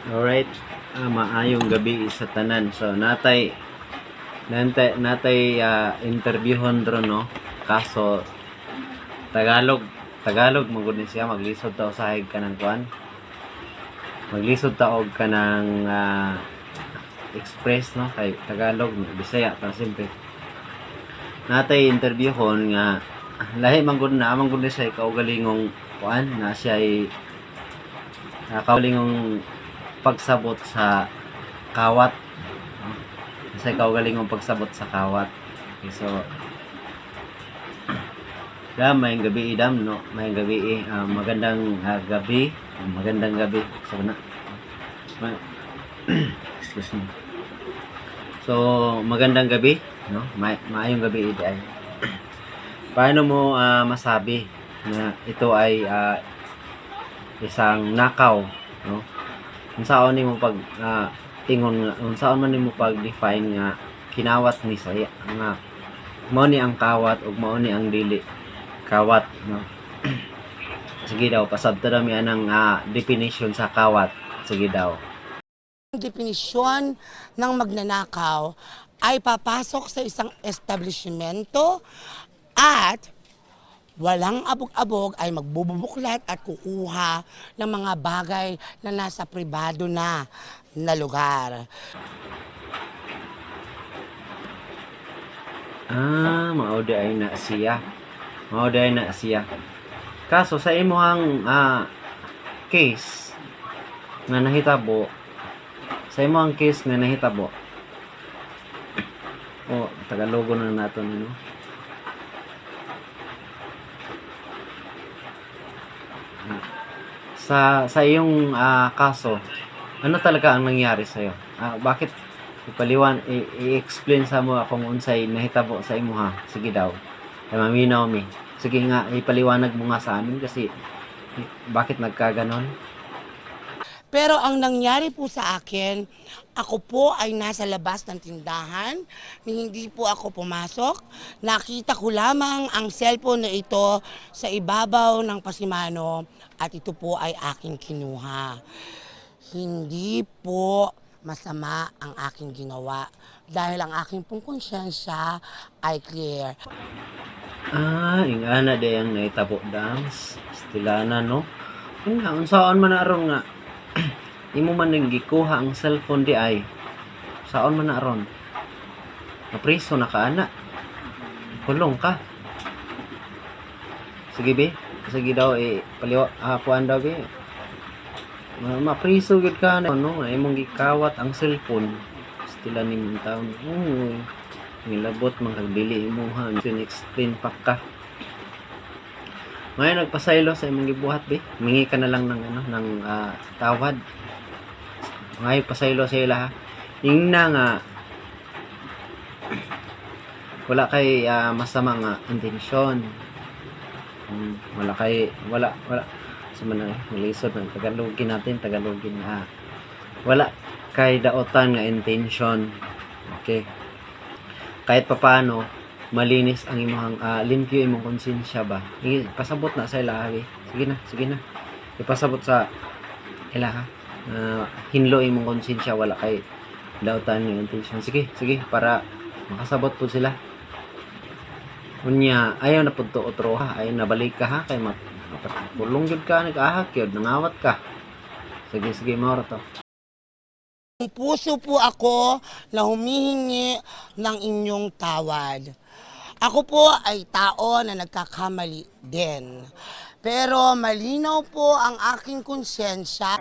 Alright, maayong gabi sa tanan. So, natay interviewon ron, no? Kaso, Tagalog, magudin siya, maglisod ta usahig ka ng kuan. Maglisod ta og ka ng express, no? Kay Tagalog, Bisaya, ta simple. Natay interviewon nga, lahi manggod na, manggod siya kaugalingong kuan, na siya ay kaugalingong pagsabot sa kawat. Kasi kaugalingong pagsabot sa kawat. Okay, so mayang gabi idam, no? Mayang gabi magandang gabi. Magandang gabi. So na. Excuse me. So magandang gabi, no? Maayong gabi ay. Paano mo masabi na ito ay isang nakaw, no? Unsaon nimo pag tingon nga, unsaon man nimo pag define nga kinawat ni saya nga mao ni ang kawat ug mao ni ang dili kawat, no? Sige daw, pasabta na mi anang definition sa kawat. Sige daw. Ang definisyon ng magnanakaw ay papasok sa isang establishmento at walang abog-abog ay magbubuklat at kukuha ng mga bagay na nasa pribado na lugar. Maudi ay na siya. Maudi ay na siya. Kaso sa imong case nga nahitabo, sa imong case nga nahitabo, Tagalogo na nato no? Sa iyong kaso, ano talaga ang nangyari sa iyo? Bakit i-explain sa mo kung unsay nahitabo sa imo ha? Sige daw. Ay maminaw mi. Sige nga, ipaliwanag mo nga sa amin kasi bakit nagkaganon? Pero ang nangyari po sa akin, ako po ay nasa labas ng tindahan, hindi po ako pumasok. Nakita ko lamang ang cellphone na ito sa ibabaw ng pasimano at ito po ay aking kinuha. Hindi po masama ang aking ginawa dahil ang aking pong konsyensya ay clear. Ingana de ang naitabo dams. Stilana, no? Unsaon man aron nga imo man ning gikuha ang cellphone di ay. Saon man aron? Napriso na ka ana. Kulong ka. Sige be. Sige daw puan daw be. Mapriso gid ka na no, imong gikawat ang cellphone. Stila ning taon. Nilabot man kag dili imo ha. Explain pa ka. Ngayon nagpasaylo sa imong gibuhat be. Mingi ka na lang ng tawad. Ngayon pasaylo sa ila ha. Ingna nga wala kay masama nga intensyon. Wala sa man lisod ng Tagalogin natin, wala kay daotan nga intention. Okay. Kahit papaano malinis ang imong limpyo imong konsensya ba. Pasabot na sa ila ha. Sige na. Ipasabot sa ila ha. Hinlo imong konsensya, wala kay daotan nga intention. Sige para makasabot po sila. Unya ayaw na pud to otro ha, ayaw na balik ka ha kay mapulong gyud ka, nag-ahak gyud, nangawat ka. Sige maura to. Puso po ako na humihingi ng inyong tawad. Ako po ay tao na nagkakamali din. Pero malinaw po ang aking konsyensya.